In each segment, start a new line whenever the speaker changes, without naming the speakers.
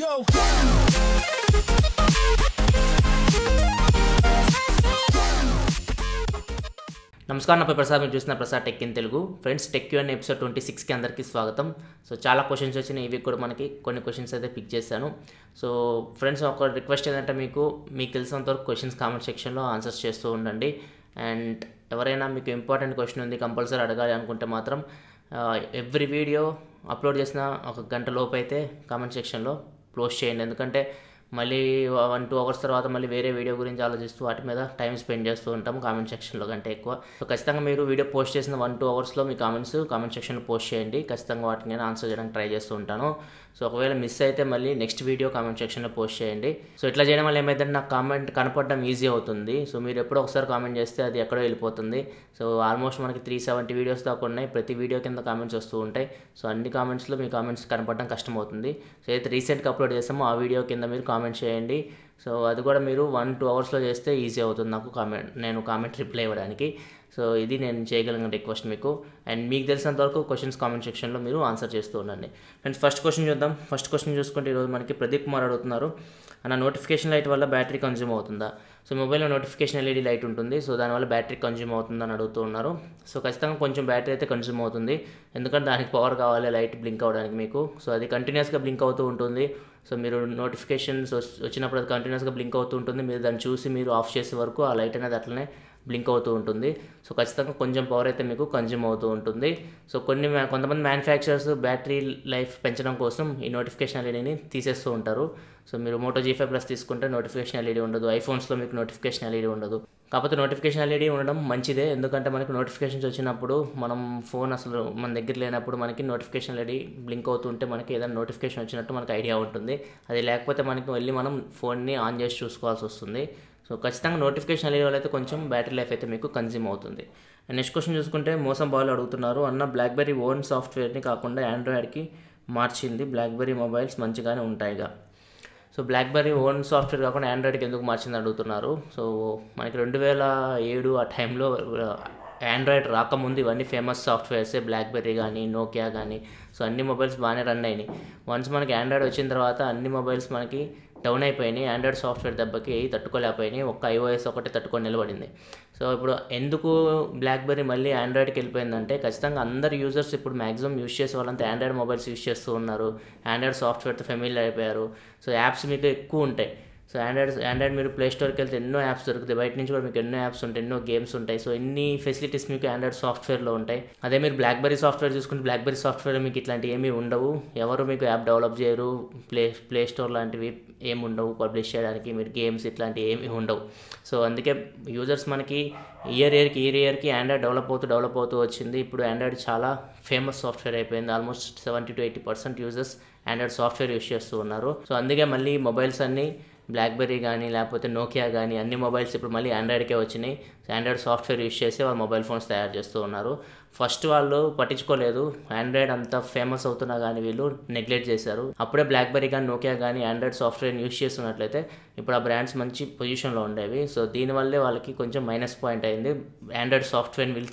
go.
నమస్కారం నా పేరు ప్రసాద్ మీరు చూస్తున్న Prasad tech in Telugu friends tech Q and A episode 26కి అందరికీ స్వాగతం. సో చాలా క్వశ్చన్స్ వచ్చినాయి, ఇవి కూడా మనకి కొన్ని క్వశ్చన్స్ అయితే పిక్ చేశాను. సో ఫ్రెండ్స్ ఒక రిక్వెస్ట్ ఏంటంటే మీకు తెలిసినంతవరకు క్వశ్చన్స్ కామెంట్ సెక్షన్లో ఆన్సర్స్ చేస్తూ ఉండండి. అండ్ ఎవరైనా మీకు ఇంపార్టెంట్ క్వశ్చన్ ఉంది కంపల్సరీ అడగాలి అనుకుంటే మాత్రం ఎవ్రీ వీడియో అప్లోడ్ చేసిన ఒక గంట లోపు అయితే కామెంట్ సెక్షన్లో పోస్ట్ చేయండి. ఎందుకంటే మళ్ళీ 1-2 అవర్స్ తర్వాత మళ్ళీ వేరే వీడియో గురించి ఆలోచిస్తూ వాటి మీద టైం స్పెండ్ చేస్తూ ఉంటాము కామెంట్ సెక్షన్లో కంటే ఎక్కువ. సో ఖచ్చితంగా మీరు వీడియో పోస్ట్ చేసిన 1-2 అవర్స్లో మీ కామెంట్ సెక్షన్లో పోస్ట్ చేయండి. ఖచ్చితంగా వాటిని నేను ఆన్సర్ చేయడానికి ట్రై చేస్తూ ఉంటాను. సో ఒకవేళ మిస్ అయితే మళ్ళీ నెక్స్ట్ వీడియో కామెంట్ సెక్షన్లో పోస్ట్ చేయండి. సో ఇట్లా చేయడం వల్ల ఏమైందంటే నాకు కామెంట్ కనపడడం ఈజీ అవుతుంది. సో మీరు ఎప్పుడో ఒకసారి కామెంట్ చేస్తే అది ఎక్కడో వెళ్ళిపోతుంది. సో ఆల్మోస్ట్ మనకి 370 వీడియోస్ దాకా ఉన్నాయి. ప్రతి వీడియో కింద కామెంట్స్ వస్తూ ఉంటాయి. సో అన్ని కామెంట్స్లో మీ కామెంట్స్ కనపడడం కష్టం అవుతుంది. సో అయితే రీసెంట్గా అప్లోడ్ చేస్తామో ఆ వీడియో కింద మీరు కామెంట్ చేయండి. సో అది కూడా మీరు 1-2 అవర్స్లో చేస్తే ఈజీ అవుతుంది నాకు నేను కామెంట్ రిప్లై ఇవ్వడానికి. సో ఇది నేను చేయగలిగిన రిక్వెస్ట్ మీకు. అండ్ మీకు తెలిసినంత వరకు క్వశ్చన్స్ కామెంట్ సెక్షన్లో మీరు ఆన్సర్ చేస్తూ ఉండండి. ఫ్రెండ్స్ ఫస్ట్ క్వశ్చన్ చూద్దాం. ఫస్ట్ క్వశ్చన్ చూసుకుంటే ఈరోజు మనకి ప్రదీప్ కుమార్ అడుగుతున్నారు, అన్న నోటిఫికేషన్ లైట్ వల్ల బ్యాటరీ కన్జ్యూమ్ అవుతుందా? సో మొబైల్లో నోటిఫికేషన్ ఎల్ఈడి లైట్ ఉంటుంది, సో దానివల్ల బ్యాటరీ కన్జ్యూమ్ అవుతుందని అడుగుతూ ఉన్నారు. సో ఖచ్చితంగా కొంచెం బ్యాటరీ అయితే కన్జ్యూమ్ అవుతుంది, ఎందుకంటే దానికి పవర్ కావాలి లైట్ బ్లింక్ అవ్వడానికి మీకు. సో అది కంటిన్యూస్గా బ్లింక్ అవుతూ ఉంటుంది. సో మీరు నోటిఫికేషన్స్ వచ్చినప్పుడు అది కంటిన్యూస్గా బ్లింక్ అవుతూ ఉంటుంది. మీరు దాన్ని చూసి మీరు ఆఫ్ చేసే వరకు ఆ లైట్ అనేది అట్లనే బ్లింక్ అవుతూ ఉంటుంది. సో ఖచ్చితంగా కొంచెం పవర్ అయితే మీకు కన్జ్యూమ్ అవుతూ ఉంటుంది. సో కొంతమంది మ్యానుఫ్యాక్చరర్స్ బ్యాటరీ లైఫ్ పెంచడం కోసం ఈ నోటిఫికేషన్ ఎల్ఈడిని తీసేస్తూ ఉంటారు. సో మీరు మోటో G5+ తీసుకుంటే నోటిఫికేషన్ ఎల్ఈడి ఉండదు, ఐఫోన్స్లో మీకు నోటిఫికేషన్ ఎల్ఈడి ఉండదు. కాకపోతే నోటిఫికేషన్ ఎల్ఈడి ఉండడం మంచిదే, ఎందుకంటే మనకి నోటిఫికేషన్స్ వచ్చినప్పుడు మనం ఫోన్ అసలు మన దగ్గర లేనప్పుడు మనకి నోటిఫికేషన్ ఎల్ఈడి బ్లింక్ అవుతుంటే మనకి ఏదైనా నోటిఫికేషన్ వచ్చినట్టు మనకి ఐడియా ఉంటుంది. అది లేకపోతే మనకి వెళ్ళి మనం ఫోన్ని ఆన్ చేసి చూసుకోవాల్సి వస్తుంది. సో ఖచ్చితంగా నోటిఫికేషన్ ఎల్ఈడి వల్ల అయితే కొంచెం బ్యాటరీ లైఫ్ అయితే మీకు కన్జ్యూమ్ అవుతుంది. నెక్స్ట్ క్వశ్చన్ చూసుకుంటే మోసం బాలు అడుగుతున్నారు, అన్న బ్లాక్బెర్రీ ఓన్ సాఫ్ట్వేర్ని కాకుండా ఆండ్రాయిడ్కి మార్చింది, బ్లాక్బెర్రీ మొబైల్స్ మంచిగానే ఉంటాయిగా. సో బ్లాక్బెర్రీ ఓన్ సాఫ్ట్వేర్ కాకుండా ఆండ్రాయిడ్కి ఎందుకు మార్చింది అడుగుతున్నారు. సో మనకి 2007 ఆ టైంలో ఆండ్రాయిడ్ రాకముందు ఇవన్నీ ఫేమస్ సాఫ్ట్వేర్సే, బ్లాక్బెర్రీ కానీ నోకియా కానీ. సో అన్ని మొబైల్స్ బాగానే రన్ అయినాయి. వన్స్ మనకి ఆండ్రాయిడ్ వచ్చిన తర్వాత అన్ని మొబైల్స్ మనకి డౌన్ అయిపోయినాయి. ఆండ్రాయిడ్ సాఫ్ట్వేర్ దెబ్బకి తట్టుకోలేకపోయినాయి, ఒక్క iOS ఒకటి తట్టుకొని నిలబడింది. సో ఇప్పుడు ఎందుకు బ్లాక్బెర్రీ మళ్ళీ ఆండ్రాయిడ్కి వెళ్ళిపోయిందంటే ఖచ్చితంగా అందరు యూజర్స్ ఇప్పుడు మ్యాక్సిమం యూస్ చేసే వాళ్ళంతా ఆండ్రాయిడ్ మొబైల్స్ యూస్ చేస్తూ ఉన్నారు, ఆండ్రాయిడ్ సాఫ్ట్వేర్తో ఫెమిలియర్ అయిపోయారు. సో యాప్స్ మీకు ఎక్కువ ఉంటాయి. సో ఆండ్రాయిడ్ మీరు ప్లే స్టోర్కి వెళ్తే ఎన్నో యాప్స్ దొరుకుతాయి, బయట నుంచి కూడా మీకు ఎన్నో యాప్స్ ఉంటాయి, ఎన్నో గేమ్స్ ఉంటాయి. సో ఎన్ని ఫెసిలిటీస్ మీకు ఆండ్రాయిడ్ సాఫ్ట్వేర్లో ఉంటాయి. అదే మీరు బ్లాక్బెర్రీ సాఫ్ట్వేర్ చూసుకుంటే బ్లాక్బెర్రీ సాఫ్ట్వేర్ మీకు ఇట్లాంటివి ఏమీ ఉండవు, ఎవరు మీకు యాప్ డెవలప్ చేయరు, ప్లే స్టోర్ లాంటివి ఏమి ఉండవు పబ్లిష్ చేయడానికి, మీరు గేమ్స్ ఇట్లాంటివి ఏమీ ఉండవు. సో అందుకే యూజర్స్ మనకి ఇయర్ ఇయర్కి ఆండ్రాయిడ్ డెవలప్ అవుతూ వచ్చింది. ఇప్పుడు ఆండ్రాయిడ్ చాలా ఫేమస్ సాఫ్ట్వేర్ అయిపోయింది. Almost 70-80% users Android software use చేస్తూ ఉన్నారు. సో అందుకే మళ్ళీ మొబైల్స్ అన్నీ బ్లాక్బెర్రీ కానీ లేకపోతే నోకియా కానీ అన్ని మొబైల్స్ ఇప్పుడు మళ్ళీ ఆండ్రాయిడ్కే వచ్చినాయి. ఆండ్రాయిడ్ సాఫ్ట్వేర్ యూస్ చేసి వాళ్ళు మొబైల్ ఫోన్స్ తయారు చేస్తూ ఉన్నారు. ఫస్ట్ వాళ్ళు పట్టించుకోలేదు, ఆండ్రాయిడ్ అంత ఫేమస్ అవుతున్నా కానీ వీళ్ళు నెగ్లెక్ట్ చేశారు. అప్పుడే బ్లాక్బెర్రీ కానీ నోకియా కానీ ఆండ్రాయిడ్ సాఫ్ట్వేర్ని యూస్ చేస్తున్నట్లయితే ఇప్పుడు ఆ బ్రాండ్స్ మంచి పొజిషన్లో ఉండేవి. సో దీనివల్లే వాళ్ళకి కొంచెం మైనస్ పాయింట్ అయింది, ఆండ్రాయిడ్ సాఫ్ట్వేర్ని వీళ్ళు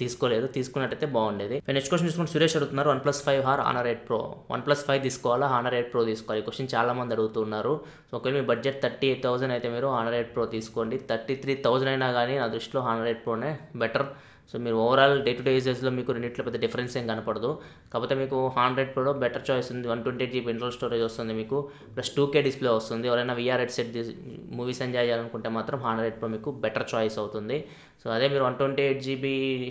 తీసుకున్నట్టయితే బాగుండేది. నెక్స్ట్ క్వశ్చన్ చూసుకుంటే సురేష్ అడుగుతున్నారు, OnePlus 5 are Honor 8 Pro, OnePlus 5 తీసుకోవాలా Honor 8 Pro తీసుకోవాలి? ఈ క్వశ్చన్ చాలామంది అడుగుతున్నారు. సో ఒకవేళ మీ బడ్జెట్ 38,000 అయితే మీరు Honor 8 Pro తీసుకోండి. 33,000 అయినా కానీ నా దృష్టిలో Honor 8 Proనే బెటర్. సో మీరు ఓవరాల్ డే టు డే యూజెస్లో మీకు రెండిట్లో పెద్ద డిఫరెన్స్ ఏం కనపడదు. కాకపోతే మీకు Honor 8 Pro బెటర్ చాయిస్ ఉంది. 128GB ఇంటర్నల్ స్టోరేజ్ వస్తుంది మీకు, ప్లస్ 2K డిస్ప్లే వస్తుంది. ఎవరైనా VR హెడ్సెట్ మూవీస్ ఎంజాయ్ చేయాలనుకుంటే మాత్రం Honor 8 Pro మీకు బెటర్ చాయిస్ అవుతుంది. సో అదే మీరు 128GB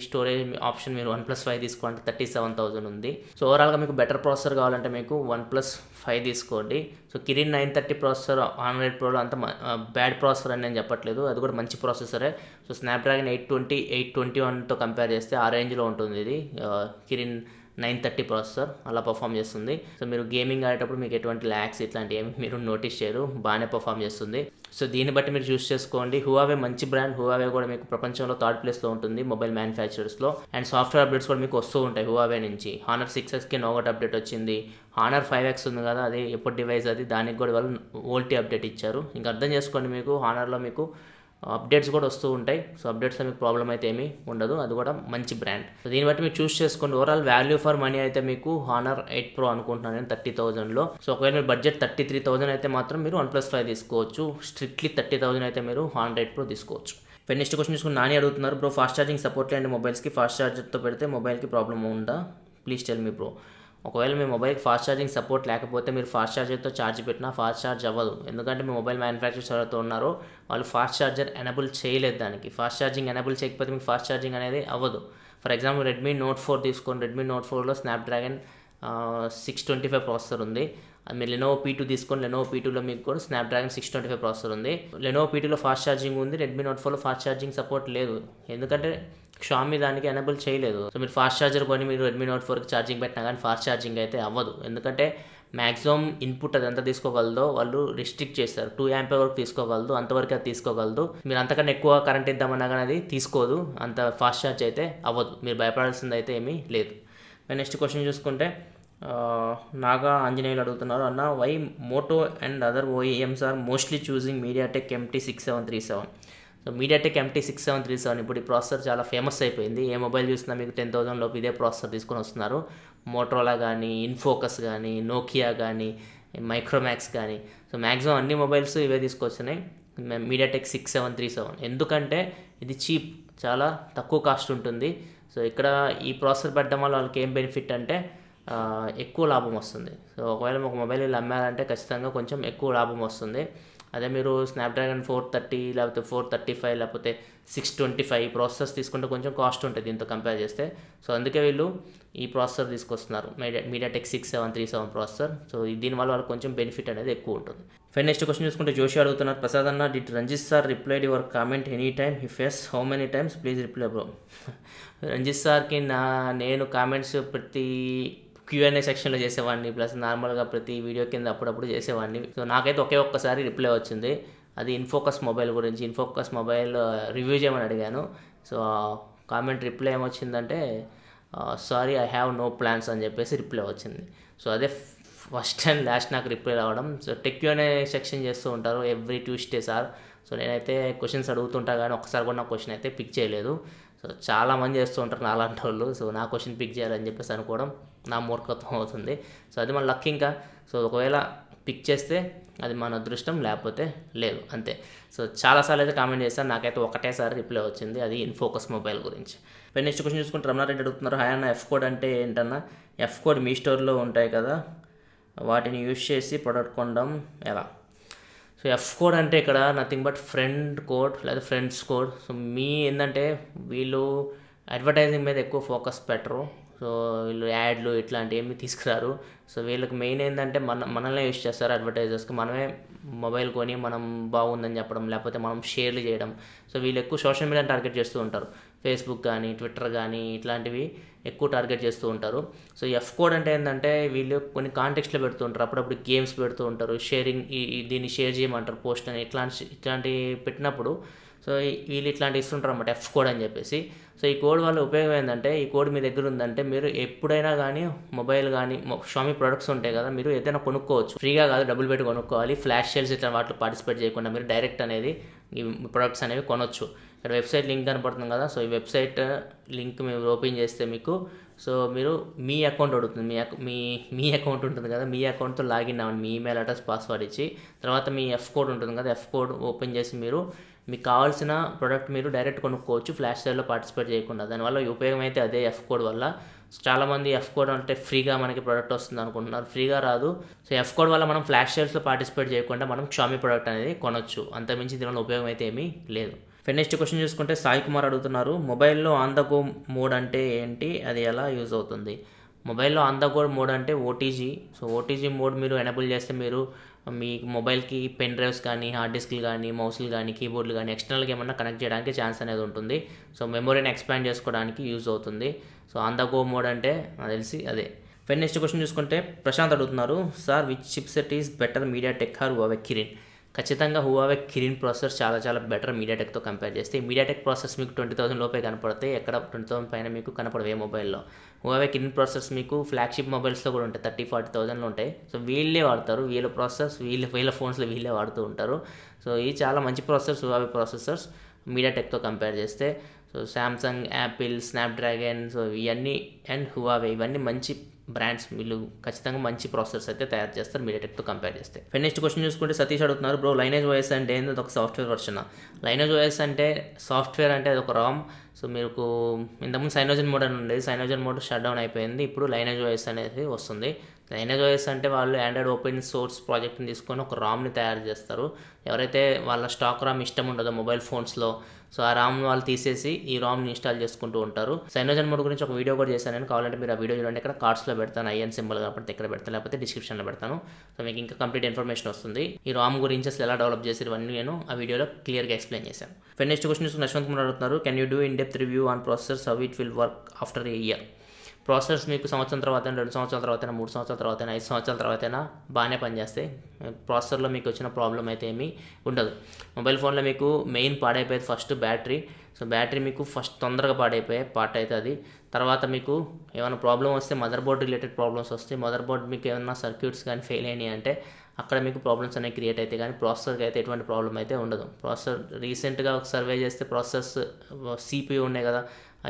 స్టోరేజ్ ఆప్షన్ మీరు OnePlus 5 తీసుకోవాలంటే 37,000 ఉంది. సో ఓవరాల్గా మీకు బెటర్ ప్రాసెసర్ కావాలంటే మీకు OnePlus 5 తీసుకోండి. సో Kirin 930 ప్రాసెసర్ Honor 8 Proలో అంత బ్యాడ్ ప్రాసెసర్ అని నేను చెప్పట్లేదు, అది కూడా మంచి ప్రాసెసరే. సో Snapdragon 820, 821తో కంపేర్ చేస్తే ఆ రేంజ్లో ఉంటుంది ఇది Kirin 930 ప్రాసెసర్, అలా పర్ఫామ్ చేస్తుంది. సో మీరు గేమింగ్ ఆడేటప్పుడు మీకు ఎటువంటి ల్యాగ్స్ ఇట్లాంటివి ఏమి మీరు నోటీస్ చేయరు, బాగానే పర్ఫామ్ చేస్తుంది. సో దీన్ని బట్టి మీరు చూస్ చేసుకోండి. Huawei మంచి బ్రాండ్, Huawei కూడా మీకు ప్రపంచంలో థర్డ్ ప్లేస్లో ఉంటుంది మొబైల్ మ్యానుఫ్యాక్చరర్స్లో. అండ్ సాఫ్ట్వేర్ అప్డేట్స్ కూడా మీకు వస్తూ ఉంటాయి Huawei నుంచి. Honor 6Xకి నోగట్ అప్డేట్ వచ్చింది, Honor 5X ఉంది కదా, అది ఎప్పుడు డివైస్ అది, దానికి కూడా వాళ్ళు ఓల్టీ అప్డేట్ ఇచ్చారు. ఇంకా అర్థం చేసుకోండి, మీకు Honorలో మీకు అప్డేట్స్ కూడా వస్తూ ఉంటాయి. సో అప్డేట్స్లో మీకు ప్రాబ్లం అయితే ఏమీ ఉండదు, అది కూడా మంచి బ్రాండ్. సో దీన్ని బట్టి మీరు చూస్ చేసుకోండి. ఓవరాల్ వాల్యూ ఫర్ మనీ అయితే మీకు హానర్ 8 Pro అనుకుంటున్నాను నేను 30,000లో. సో ఒకవేళ మీరు బడ్జెట్ 33,000 అయితే మాత్రం మీరు OnePlus 5 తీసుకోవచ్చు. స్ట్రిక్ట్లీ 30,000 అయితే మీరు హానర్ 8 Pro తీసుకోవచ్చు. నెక్స్ట్ క్వశ్చన్ చూసుకుని నాని అడుగుతున్నారు, బ్రో ఫాస్ట్ ఛార్జింగ్ సపోర్ట్ లేని మొబైల్స్కి ఫాస్ట్ ఛార్జర్తో పెడితే మొబైల్కి ప్రాబ్లమ్ ఉందా, ప్లీజ్ టెల్ మీ బ్రో. ఒకవేళ మీ మొబైల్కి ఫాస్ట్ ఛార్జింగ్ సపోర్ట్ లేకపోతే మీరు ఫాస్ట్ ఛార్జర్తో ఛార్జ్ పెట్టినా ఫాస్ట్ ఛార్జ్ అవ్వదు. ఎందుకంటే మీ మొబైల్ మ్యానుఫ్యాక్చరర్స్ ఎవరైతే ఉన్నారో వాళ్ళు ఫాస్ట్ ఛార్జర్ ఎనేబుల్ చేయలేదు. దానికి ఫాస్ట్ ఛార్జింగ్ ఎనేబుల్ చేయకపోతే మీకు ఫాస్ట్ ఛార్జింగ్ అనేది అవ్వదు. ఫర్ ఎగ్జాంపుల్ Redmi Note 4 తీసుకోండి. Redmi Note 4లో స్నాప్డ్రాగన్ 625 ప్రాసెసర్ ఉంది. మీరు Lenovo P2 తీసుకొని Lenovo P2లో మీకు కూడా స్నాప్డ్రాగన్ 625 ప్రాసెసర్ ఉంది. Lenovo P2లో ఫాస్ట్ ఛార్జింగ్ ఉంది. Redmi Note 4లో ఫాస్ట్ ఛార్జింగ్ సపోర్ట్ లేదు, ఎందుకంటే Xiaomi దానికి ఎనేబుల్ చేయలేదు. సో మీరు ఫాస్ట్ ఛార్జర్ కొని మీరు Redmi Note 4కి ఛార్జింగ్ పెట్టినా కానీ ఫాస్ట్ ఛార్జింగ్ అయితే అవ్వదు. ఎందుకంటే మ్యాక్సిమం ఇన్పుట్ అది ఎంత తీసుకోగలదో వాళ్ళు రిస్ట్రిక్ట్ చేస్తారు. 2 ఆంపియర్ వరకు తీసుకోగలదు, అంతవరకు అది తీసుకోగలదు. మీరు అంతకన్నా ఎక్కువ కరెంట్ ఇద్దామన్నా కానీ అది తీసుకోదు, అంత ఫాస్ట్ ఛార్జ్ అయితే అవ్వదు. మీరు భయపడాల్సింది అయితే ఏమీ లేదు. నెక్స్ట్ క్వశ్చన్ చూసుకుంటే నాగా ఆంజనేయులు అడుగుతున్నారు, అన్న why Moto and other OEMs are mostly choosing MediaTek MT6737. So MediaTek MT6737 ఇప్పుడు ఈ ప్రాసెసర్ చాలా ఫేమస్ అయిపోయింది. ఏ మొబైల్ చూసినా మీకు 10,000 లోపు ఇదే ప్రాసెసర్ తీసుకొని వస్తున్నారు. మోటరోలా కానీ, ఇన్ఫోకస్ కానీ, నోకియా కానీ, మైక్రోమాక్స్ కానీ, సో మ్యాక్సిమం అన్ని మొబైల్స్ ఇవే తీసుకొచ్చినాయి MediaTek 6737. ఎందుకంటే ఇది చీప్, చాలా తక్కువ కాస్ట్ ఉంటుంది. సో ఇక్కడ ఈ ప్రాసెసర్ పెట్టడం వల్ల వాళ్ళకి ఏం బెనిఫిట్ అంటే ఎక్కువ లాభం వస్తుంది. సో ఒకవేళ ఒక మొబైల్ వీళ్ళు అమ్మారంటే ఖచ్చితంగా కొంచెం ఎక్కువ లాభం వస్తుంది. అదే మీరు స్నాప్డ్రాగన్ 430 లేకపోతే 435 లేకపోతే 625 ప్రాసెసర్స్ తీసుకుంటే కొంచెం కాస్ట్ ఉంటుంది దీంతో కంపేర్ చేస్తే. సో అందుకే వీళ్ళు ఈ ప్రాసెసర్ తీసుకొస్తున్నారు, MediaTek 6737 ప్రాసెసర్. సో దీనివల్ల వాళ్ళకి కొంచెం బెనిఫిట్ అనేది ఎక్కువ ఉంటుంది. నెక్స్ట్ క్వశ్చన్ చూసుకుంటే జోషి అడుగుతున్నారు, ప్రసాద్ అన్న did Ranjith sir replied your comment any time, if yes how many times please reply bro. Ranjith సార్కి నేను కామెంట్స్ ప్రతి Q&A సెక్షన్లో చేసేవాడిని, ప్లస్ నార్మల్గా ప్రతి వీడియో కింద అప్పుడప్పుడు చేసేవాడిని. సో నాకైతే ఒక్కసారి రిప్లై వచ్చింది, అది ఇన్ఫోకస్ మొబైల్ గురించి. ఇన్ఫోకస్ మొబైల్ రివ్యూ చేయమని అడిగాను. సో కామెంట్ రిప్లై ఏమొచ్చిందంటే sorry I have no plans అని చెప్పేసి రిప్లై వచ్చింది. సో అదే ఫస్ట్ అండ్ లాస్ట్ నాకు రిప్లై రావడం. సో Q&A సెక్షన్ చేస్తూ ఉంటారు ఎవ్రీ ట్యూస్డే సార్. సో నేనైతే క్వశ్చన్స్ అడుగుతుంటా కానీ ఒక్కసారి కూడా నా క్వశ్చన్ అయితే పిక్ చేయలేదు. సో చాలామంది చేస్తూ ఉంటారు నాలాంటి వాళ్ళు. సో నా క్వశ్చన్ పిక్ చేయాలని చెప్పేసి అనుకోవడం నా మూర్ఖత్వం అవుతుంది. సో అది మన లక్ ఇంకా. సో ఒకవేళ పిక్ చేస్తే అది మన అదృష్టం, లేకపోతే లేదు, అంతే. సో చాలాసార్లు అయితే కామెంట్ చేస్తాను, నాకైతే ఒకటేసారి రిప్లై వచ్చింది, అది ఇన్ఫోకస్ మొబైల్ గురించి. నెక్స్ట్ క్వశ్చన్ చూసుకుంటే రమణారెడ్డి అడుగుతున్నారు, హాయ్ అన్న ఎఫ్ కోడ్ అంటే ఏంటన్నా, ఎఫ్ కోడ్ మీ స్టోర్లో ఉంటాయి కదా, వాటిని యూజ్ చేసి ప్రొడక్ట్ కొనడం ఎలా? సో ఎఫ్ కోడ్ అంటే ఇక్కడ నథింగ్ బట్ ఫ్రెండ్ కోడ్ లేదా ఫ్రెండ్స్ కోడ్. సో ఏంటంటే వీళ్ళు అడ్వర్టైజింగ్ మీద ఎక్కువ ఫోకస్ పెట్టరు. సో వీళ్ళు యాడ్లు ఇట్లాంటివి ఏమి తీసుకురారు. సో వీళ్ళకి మెయిన్ ఏంటంటే మనల్నే యూజ్ చేస్తారు అడ్వర్టైజర్స్కి. మనమే మొబైల్ కొని మనం బాగుందని చెప్పడం, లేకపోతే మనం షేర్లు చేయడం. సో వీళ్ళు ఎక్కువ సోషల్ మీడియాని టార్గెట్ చేస్తూ ఉంటారు, ఫేస్బుక్ కానీ ట్విట్టర్ కానీ ఇట్లాంటివి ఎక్కువ టార్గెట్ చేస్తూ ఉంటారు. సో ఎఫ్ కోడ్ అంటే ఏంటంటే వీళ్ళు కొన్ని కాంటెక్స్ట్లో పెడుతూ ఉంటారు, అప్పుడప్పుడు గేమ్స్ పెడుతూ ఉంటారు, షేరింగ్ దీన్ని షేర్ చేయమంటారు పోస్ట్ అని, ఇట్లాంటివి పెట్టినప్పుడు సో వీళ్ళు ఇట్లాంటివి ఇస్తుంటారు అన్నమాట ఎఫ్ కోడ్ అని చెప్పేసి. సో ఈ కోడ్ వల్ల ఉపయోగం ఏంటంటే, ఈ కోడ్ మీ దగ్గర ఉందంటే మీరు ఎప్పుడైనా కానీ మొబైల్ కానీ Xiaomi ప్రొడక్ట్స్ ఉంటాయి కదా, మీరు ఏదైనా కొనుక్కోవచ్చు. ఫ్రీగా కాదు, డబ్బులు పెట్టి కొనుక్కోవాలి. ఫ్లాష్ సేల్స్ ఇట్లా వాటిలో పార్టిసిపేట్ చేయకుండా మీరు డైరెక్ట్ అనేది ఈ ప్రొడక్ట్స్ అనేవి కొనొచ్చు. ఇక్కడ వెబ్సైట్ లింక్ కనపడుతుంది కదా, సో ఈ వెబ్సైట్ లింక్ మీరు ఓపెన్ చేస్తే మీకు సో మీరు మీ అకౌంట్ అడుగుతుంది, మీ అకౌంట్ ఉంటుంది కదా, మీ అకౌంట్తో లాగిన్ అవ్వండి, మీ ఈమెయిల్ అడ్రస్ పాస్వర్డ్ ఇచ్చి, తర్వాత మీ ఎఫ్ కోడ్ ఉంటుంది కదా, ఎఫ్ కోడ్ ఓపెన్ చేసి మీకు కావాల్సిన ప్రోడక్ట్ మీరు డైరెక్ట్ కొనుక్కోవచ్చు ఫ్లాష్ సేల్లో పార్టిసిపేట్ చేయకుండా. దానివల్ల ఉపయోగం అయితే అదే ఎఫ్ కోడ్ వల్ల. చాలామంది ఎఫ్ కోడ్ అంటే ఫ్రీగా మనకి ప్రోడక్ట్ వస్తుంది అనుకుంటున్నారు, ఫ్రీగా రాదు. సో ఎఫ్ కోడ్ వల్ల మనం ఫ్లాష్ సేల్స్లో పార్టిసిపేట్ చేయకుండా మనం Xiaomi ప్రోడక్ట్ అనేది కొనొచ్చు, అంతమించి దీనివల్ల ఉపయోగం అయితే ఏమీ లేదు. నెక్స్ట్ క్వశ్చన్ చూసుకుంటే సాయి కుమార్ అడుగుతున్నారు, మొబైల్లో ఆన్ ద గో మోడ్ అంటే ఏంటి, అది ఎలా యూజ్ అవుతుంది? మొబైల్లో ఆన్ ద గో మోడ్ అంటే ఓటీజీ. సో ఓటీజీ మోడ్ మీరు ఎనేబుల్ చేస్తే మీరు మీ మొబైల్కి పెన్ డ్రైవ్స్ కానీ, హార్డ్ డిస్క్లు కానీ, మౌస్లు కానీ, కీబోర్డ్లు కానీ ఎక్స్టర్నల్గా ఏమన్నా కనెక్ట్ చేయడానికి ఛాన్స్ అనేది ఉంటుంది. సో మెమొరీని ఎక్స్పాండ్ చేసుకోవడానికి యూజ్ అవుతుంది. So on the go mode అంటే నాకు తెలిసి అదే. నెక్స్ట్ క్వశ్చన్ చూసుకుంటే ప్రశాంత్ అడుగుతున్నారు, sir which chipset is better, MediaTek or Kirin? ఖచ్చితంగా హువావే కిరిన్ ప్రాసెసర్ చాలా చాలా బెటర్ మీడియాటెక్తో కంపేర్ చేస్తే. మీడియాటెక్ ప్రాసెస్ మీకు 20,000 లోపే కనపడతాయి, ఎక్కడ 20,000 పైన మీకు కనపడవు ఏ మొబైల్లో. హువావే కిరిన్ ప్రాసెసర్స్ మీకు ఫ్లాగ్షిప్ మొబైల్స్లో కూడా ఉంటాయి, 30-40,000లో ఉంటాయి. సో వీళ్ళే వాడతారు, వీళ్ళ ప్రాసెసర్స్ వీళ్ళ ఫోన్స్లో వీళ్ళే వాడుతూ ఉంటారు. సో ఇది చాలా మంచి ప్రాసెసర్స్ హువావే ప్రాసెసర్స్ మీడియాటెక్తో కంపేర్ చేస్తే. So Samsung, Apple, Snapdragon, so ఇవన్నీ అండ్ హువావే ఇవన్నీ మంచి బ్రాండ్స్. వీళ్ళు ఖచ్చితంగా మంచి ప్రాసెసర్స్ అయితే తయారు చేస్తారు మీడియాటెక్తో కంపేర్ చేస్తే. నెక్స్ట్ క్వశ్చన్ చూసుకుంటే సతీష్ అడుగుతున్నారు, బ్రో లైనేజ్ ఓఎస్ అంటే ఏంది, ఒక సాఫ్ట్వేర్ వర్షన్. లైనేజ్ ఓఎస్ అంటే సాఫ్ట్వేర్ అంటే అది ఒక రామ్. సో మీకు ఇంతకుముందు సైనోజన్ మోడ్ అని ఉండేది, సైనోజన్ మోడ్ షట్ డౌన్ అయిపోయింది, ఇప్పుడు లైనేజ్ ఓఎస్ అనేది వస్తుంది. లైనేజ్ ఓఎస్ అంటే వాళ్ళు ఆండ్రాయిడ్ ఓపెన్ సోర్స్ ప్రాజెక్ట్ని తీసుకొని ఒక రామ్ని తయారు చేస్తారు. ఎవరైతే వాళ్ళ స్టాక్ రామ్ ఇష్టం ఉండదో మొబైల్ ఫోన్స్లో, సో ఆ రామ్ వాళ్ళు తీసేసి ఈ రామ్ని ఇన్స్టాల్ చేసుకుంటూ ఉంటారు. సైనోజన్ మోడ్ గురించి ఒక వీడియో కూడా చేశాను నేను, కావాలంటే మీరు ఆ వీడియో చూడండి. ఇక్కడ కార్డ్స్లో పెడతాను, ఐఎన్ సింబల్ కాబట్టి ఇక్కడ పెడతాను, లేకపోతే డిస్క్రిప్షన్లో పెడతాను. సో మీకు ఇంకా కంప్లీట్ ఇన్ఫర్మేషన్ వస్తుంది. ఈ రామ్ గురించి అసలు ఎలా డెవలప్ చేసి ఇవన్నీ నేను ఆ వీడియోలో క్లియర్గా ఎక్స్ప్లెయిన్ చేశాను. నెక్స్ట్ క్వశ్చన్ యశ్వంత్ కుమార్ అడుగుతున్నారు, can you do in depth review on processors, how it will work after A year. Processors మీకు సంవత్సరం తర్వాత, 2 సంవత్సరాల తర్వాత, 3 సంవత్సరాల తర్వాత, 5 సంవత్సరాల తర్వాత బాగానే పనిచేస్తాయి. ప్రాసెసర్లో మీకు వచ్చిన ప్రాబ్లం అయితే ఏమీ ఉండదు. మొబైల్ ఫోన్లో మీకు మెయిన్ పాడైపోయేది ఫస్ట్ బ్యాటరీ. సో బ్యాటరీ మీకు ఫస్ట్ తొందరగా పాడైపోయే పార్ట్ అయితే అది. తర్వాత మీకు ఏమైనా ప్రాబ్లం వస్తే మదర్ బోర్డ్ రిలేటెడ్ ప్రాబ్లమ్స్ వస్తాయి. మదర్ బోర్డ్ మీకు ఏమైనా సర్క్యూట్స్ కానీ ఫెయిల్ అయినాయి అంటే అక్కడ మీకు ప్రాబ్లమ్స్ అనేవి క్రియేట్ అవుతాయి, కానీ ప్రాసెసర్కి అయితే ఎటువంటి ప్రాబ్లం అయితే ఉండదు. ప్రాసెసర్ రీసెంట్గా ఒక సర్వే చేస్తే ప్రాసెసర్స్ CPU ఉన్నాయి కదా,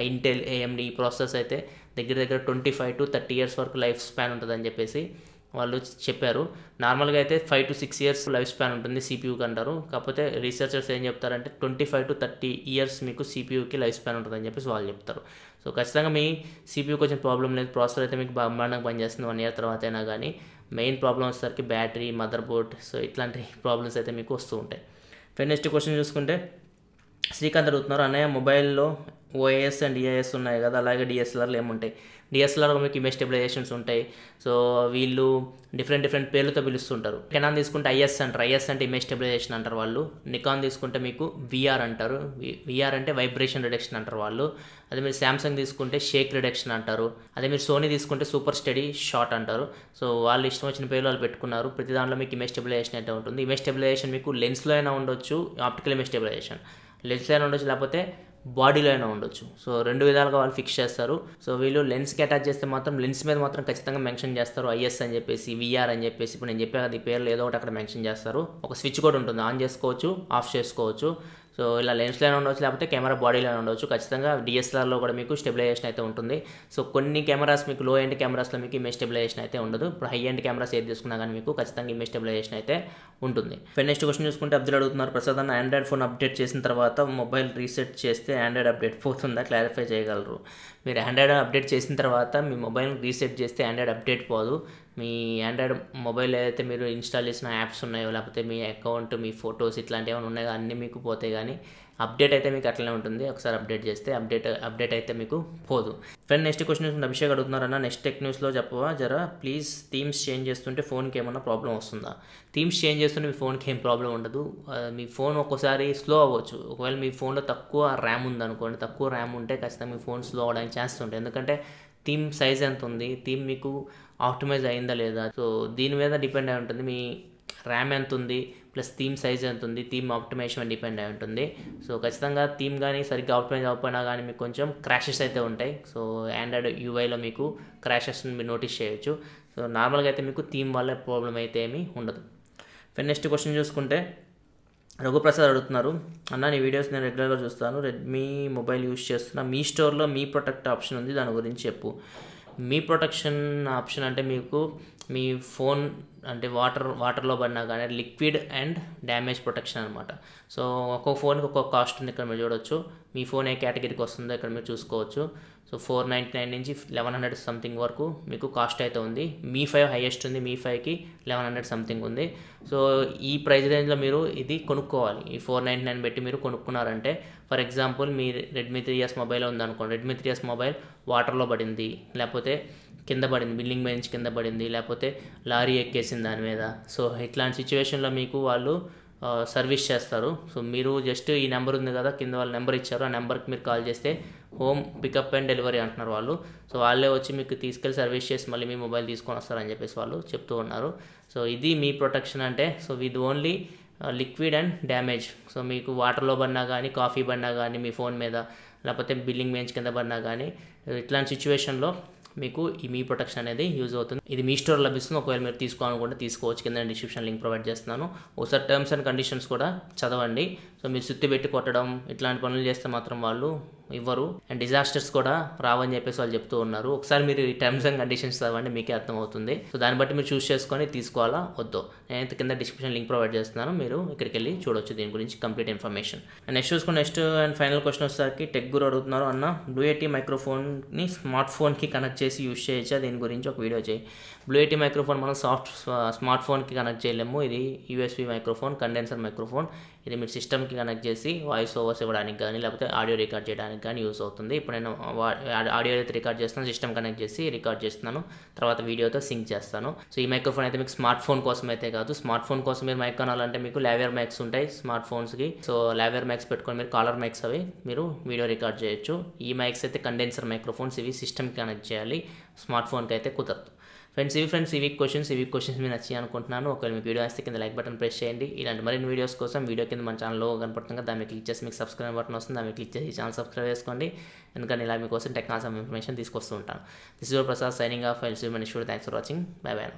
ఇంటెల్, AMD ఈ ప్రాసెసర్స్ అయితే దగ్గర 25 to 30 years వరకు లైఫ్ స్పాన్ ఉంటుందని చెప్పేసి వాళ్ళు చెప్పారు. నార్మల్గా అయితే 5 to 6 years లైఫ్ స్పాన్ ఉంటుంది CPUకి అంటారు. కాకపోతే రీసెర్చర్స్ ఏం చెప్తారంటే 25 to 30 years మీకు CPUకి లైఫ్ స్పాన్ ఉంటుందని చెప్పేసి వాళ్ళు చెప్తారు. సో ఖచ్చితంగా మీ CPUకి వచ్చిన ప్రాబ్లం లేదు, ప్రాసెసర్ అయితే మీకు బ్రహ్మాండంగా పనిచేస్తుంది 1 year తర్వాత అయినా. కానీ మెయిన్ ప్రాబ్లం వచ్చేసరికి బ్యాటరీ, మదర్ బోర్డ్, సో ఇట్లాంటి ప్రాబ్లమ్స్ అయితే మీకు వస్తూ ఉంటాయి. నెక్స్ట్ క్వశ్చన్ చూసుకుంటే శ్రీకాంత్ అడుగుతున్నారు, అన్నయ్య మొబైల్లో OIS అండ్ EIS ఉన్నాయి కదా, అలాగే DSLRలు ఏముంటాయి. DSLR మీకు ఇమేజ్ స్టెబిలైజేషన్స్ ఉంటాయి. సో వీళ్ళు డిఫరెంట్ పేర్లతో పిలుస్తుంటారు. కెనాన్ తీసుకుంటే IS అంటారు, IS అంటే ఇమేజ్ స్టెబిలైజేషన్ అంటారు వాళ్ళు. నికాన్ తీసుకుంటే మీకు VR అంటారు, VR అంటే వైబ్రేషన్ రిడక్షన్ అంటారు వాళ్ళు. అదే మీరు శాంసంగ్ తీసుకుంటే షేక్ రిడక్షన్ అంటారు. అదే మీరు సోనీ తీసుకుంటే సూపర్ స్టడీ షాట్ అంటారు. సో వాళ్ళు ఇష్టం వచ్చిన పేర్లు వాళ్ళు పెట్టుకున్నారు. ప్రతి దాంట్లో మీకు ఇమేజ్ స్టెబిలైజేషన్ అయితే ఉంటుంది. ఇమేజ్ స్టెబిలైజేషన్ మీకు లెన్స్లో అయినా ఉండొచ్చు, ఆప్టికల్ ఇమేజ్ స్టెబిలైజేషన్ లెన్స్లో అయినా ఉండొచ్చు, లేకపోతే బాడీలో అయినా ఉండొచ్చు. సో 2 విధాలుగా వాళ్ళు ఫిక్స్ చేస్తారు. సో వీళ్ళు లెన్స్కి అటాచ్ చేస్తే మాత్రం లెన్స్ మీద మాత్రం ఖచ్చితంగా మెన్షన్ చేస్తారు, IS అని చెప్పేసి, VR అని చెప్పేసి. ఇప్పుడు నేను చెప్పే కదా ఈ పేర్లు ఏదో ఒకటి అక్కడ మెన్షన్ చేస్తారు. ఒక స్విచ్ కూడా ఉంటుంది, ఆన్ చేసుకోవచ్చు, ఆఫ్ చేసుకోవచ్చు. సో ఇలా లెన్స్లో ఉండవచ్చు, లేకపోతే కెమెరా బాడీలో ఉండవచ్చు. ఖచ్చితంగా DSLRలో కూడా మీకు స్టెబిలైజేషన్ అయితే ఉంటుంది. సో కొన్ని కెమెరాస్ మీకు లో ఎండ్ కెమెరాస్లో మీకు ఇమేజ్ స్టెబిలైజేషన్ అయితే ఉండదు. ఇప్పుడు హై ఎండ్ కెమెరాస్ ఏది తీసుకున్నా కానీ మీకు ఖచ్చితంగా ఇమేజ్ స్టెబిలైజేషన్ అయితే ఉంటుంది. నెక్స్ట్ క్వశ్చన్ చూసుకుంటే అబ్దుల్ అడుగుతున్నారు, ప్రసాద్ అన్న ఆండ్రాయిడ్ ఫోన్ అప్డేట్ చేసిన తర్వాత మొబైల్ రీసెట్ చేస్తే ఆండ్రాయిడ్ అప్డేట్ పోతుందా, క్లారిఫై చేయగలరు. మీరు ఆండ్రాయిడ్ అప్డేట్ చేసిన తర్వాత మీ మొబైల్ రీసెట్ చేస్తే ఆండ్రాయిడ్ అప్డేట్ పోదు. మీ ఆండ్రాయిడ్ మొబైల్ ఏదైతే మీరు ఇన్స్టాల్ చేసిన యాప్స్ ఉన్నాయో, లేకపోతే మీ అకౌంట్, మీ ఫొటోస్ ఇట్లాంటివి ఏమైనా ఉన్నాయో అన్నీ మీకు పోతాయి, కానీ అప్డేట్ అయితే మీకు అట్లనే ఉంటుంది. ఒకసారి అప్డేట్ చేస్తే అప్డేట్ అయితే మీకు పోదు. నెక్స్ట్ క్వశ్చన్ అభిషేక్ అడుగుతున్నారన్న, నెక్స్ట్ టెక్ న్యూస్లో చెప్పవా జరా ప్లీజ్, థీమ్స్ చేంజ్ చేస్తుంటే ఫోన్కి ఏమన్నా ప్రాబ్లం వస్తుందా. థీమ్స్ చేంజ్ చేస్తుంటే మీ ఫోన్కి ఏం ప్రాబ్లం ఉండదు. మీ ఫోన్ ఒక్కోసారి స్లో అవ్వచ్చు. ఒకవేళ మీ ఫోన్లో తక్కువ ర్యామ్ ఉందనుకోండి, తక్కువ ర్యామ్ ఉంటే ఖచ్చితంగా మీ ఫోన్ స్లో అవడానికి ఛాన్స్ ఉంటాయి. ఎందుకంటే థీమ్ సైజ్ ఎంత ఉంది, థీమ్ మీకు ఆప్టిమైజ్ అయిందా లేదా, సో దీని మీద డిపెండ్ అయి ఉంటుంది. మీ ర్యామ్ ఎంత ఉంది ప్లస్ థీమ్ సైజ్ ఎంత ఉంది, థీమ్ ఆప్టిమైజేషన్ డిపెండ్ అయి ఉంటుంది. సో ఖచ్చితంగా థీమ్ కానీ సరిగ్గా ఆప్టిమైజ్ అవ్వకపోయినా కానీ మీకు కొంచెం క్రాషెస్ అయితే ఉంటాయి. సో ఆండ్రాయిడ్ UIలో మీకు క్రాషెస్ని మీరు నోటీస్ చేయొచ్చు. సో నార్మల్గా అయితే మీకు థీమ్ వల్ల ప్రాబ్లం అయితే ఏమీ ఉండదు. నెక్స్ట్ క్వశ్చన్ చూసుకుంటే రఘుప్రసాద్ అడుగుతున్నారు, అన్న నీ వీడియోస్ నేను రెగ్యులర్గా చూస్తాను, రెడ్మీ మొబైల్ యూస్ చేస్తున్నా, మీ స్టోర్లో మీ ప్రొటెక్ట్ ఆప్షన్ ఉంది, దాని గురించి చెప్పు. మీ ప్రొటెక్షన్ ఆప్షన్ అంటే మీకు మీ ఫోన్ అంటే వాటర్లో పడినా కానీ లిక్విడ్ అండ్ డ్యామేజ్ ప్రొటెక్షన్ అనమాట. సో ఒక్కొక్క ఫోన్కి ఒక్కొక్క కాస్ట్ ఉంది, ఇక్కడ మీరు చూడవచ్చు. మీ ఫోన్ ఏ కేటగిరీకి వస్తుందో ఇక్కడ మీరు చూసుకోవచ్చు. సో 499 నుంచి 1100 సంథింగ్ వరకు మీకు కాస్ట్ అయితే ఉంది. మీ 5 హైయెస్ట్ ఉంది, మీ 5కి 1100 సంథింగ్ ఉంది. సో ఈ ప్రైస్ రేంజ్లో మీరు ఇది కొనుక్కోవాలి. ఈ 499 పెట్టి మీరు కొనుక్కున్నారంటే, ఫర్ ఎగ్జాంపుల్ మీ రెడ్మీ 3S మొబైల్ ఉందనుకోండి, రెడ్మీ 3S మొబైల్ వాటర్లో పడింది, లేకపోతే కింద పడింది, బిల్డింగ్ మీద నుంచి కింద పడింది, లేకపోతే లారీ ఎక్కేసింది దాని మీద. సో ఇట్లాంటి సిచ్యువేషన్లో మీకు వాళ్ళు సర్వీస్ చేస్తారు. సో మీరు జస్ట్ ఈ నెంబర్ ఉంది కదా, కింద వాళ్ళు నెంబర్ ఇచ్చారు, ఆ నెంబర్కి మీరు కాల్ చేస్తే హోమ్ పికప్ అండ్ డెలివరీ అంటున్నారు వాళ్ళు. సో వాళ్ళే వచ్చి మీకు తీసుకెళ్ళి సర్వీస్ చేసి మళ్ళీ మీ మొబైల్ తీసుకొని వస్తారని చెప్పేసి వాళ్ళు చెప్తూ ఉన్నారు. సో ఇది మీ ప్రొటెక్షన్ అంటే. సో ఇది only liquid and damage. So మీకు వాటర్లో పడినా కానీ, కాఫీ పడినా కానీ మీ ఫోన్ మీద, లేకపోతే బిల్లింగ్ బెంచ్ కింద పడినా కానీ, ఇట్లాంటి సిచ్యువేషన్లో మీకు ఈ మీ ప్రొటెక్షన్ అనేది యూజ్ అవుతుంది. ఇది మీ స్టోర్ లభిస్తుంది. ఒకవేళ మీరు తీసుకోవాలనుకుంటే తీసుకోవచ్చు. కింద డిస్క్రిప్షన్ లింక్ ప్రొవైడ్ చేస్తున్నాను. ఒకసారి టర్మ్స్ అండ్ కండిషన్స్ కూడా చదవండి. సో మీరు సుత్తి పెట్టి కొట్టడం ఇట్లాంటి పనులు చేస్తే మాత్రం వాళ్ళు ఇవ్వరు, అండ్ డిజాస్టర్స్ కూడా రావని చెప్పేసి వాళ్ళు చెప్తూ ఉన్నారు. ఒకసారి మీరు ఈ టర్మ్స్ అండ్ కండిషన్స్ చదవండి, మీకే అర్థమవుతుంది. సో దాన్ని బట్టి మీరు చూస్ చేసుకొని తీసుకోవాలా వద్దో. నేనైతే కింద డిస్క్రిప్షన్ లింక్ ప్రొవైడ్ చేస్తున్నాను, మీరు ఇక్కడికి వెళ్ళి చూడొచ్చు దీని గురించి complete information. And next and final question వచ్చేసరికి టెక్ గురు అడుగుతున్నారు, అన్న బ్లూ ఎటీ మైక్రోఫోన్ని స్మార్ట్ ఫోన్కి కనెక్ట్ చేసి యూజ్ చేయొచ్చా, దీని గురించి ఒక వీడియో చేయి. బ్లూ ఎటీ మైక్రోఫోన్ మనం స్మార్ట్ ఫోన్కి కనెక్ట్ చేయలేము. ఇది యూఎస్బీ మైక్రోఫోన్, కండెన్సర్ మైక్రోఫోన్. ఇది మీరు సిస్టమ్కి కనెక్ట్ చేసి వాయిస్ ఓవర్స్ ఇవ్వడానికి కానీ, లేకపోతే ఆడియో రికార్డ్ చేయడానికి కానీ యూస్ అవుతుంది. ఇప్పుడు నేను ఆడియో అయితే రికార్డ్ చేస్తాను, సిస్టమ్ కనెక్ట్ చేసి రికార్డ్ చేస్తున్నాను, తర్వాత వీడియోతో సింక్ చేస్తాను. సో ఈ మైక్రోఫోన్ అయితే మీకు స్మార్ట్ ఫోన్ కోసం అయితే కాదు. స్మార్ట్ ఫోన్ కోసం మీరు మైక్ కొనాలంటే మీకు లావియర్ మైక్స్ ఉంటాయి స్మార్ట్ ఫోన్స్కి. సో లావియర్ మైక్స్ పెట్టుకొని మీరు కాలర్ మైక్స్ అవి మీరు వీడియో రికార్డ్ చేయొచ్చు. ఈ మైక్స్ అయితే కండెన్సర్ మైక్రోఫోన్స్, ఇవి సిస్టమ్కి కనెక్ట్ చేయాలి, స్మార్ట్ ఫోన్కి అయితే కుదరదు. ఫ్రెండ్స్ ఈ వీక్ క్వశ్చన్స్ మీరు నచ్చాయి అనుకుంటున్నాను. ఒకవేళ మీకు వీడియో వస్తే కింద లైక్ బటన్ ప్రెస్ చేయండి. ఇలాంటి మరిన్ని వీడియోస్ కోసం వీడియో కింద మన ఛానల్లో కనపడుతుంది కదా, దాన్ని క్లిక్ చేసి మీకు సబ్స్క్రైబ్ బటన్ వస్తుంది, దాన్ని క్లిక్ చేసి ఛానల్ సబ్స్క్రైబ్ చేసుకోండి. ఎందుకంటే ఇలా మీకోసం టెక్నాలజీ ఇన్ఫర్మేషన్ తీసుకొస్తూ ఉంటాను. This is your Prasad signing off. I will see you in next video. Thanks for watching. Bye by.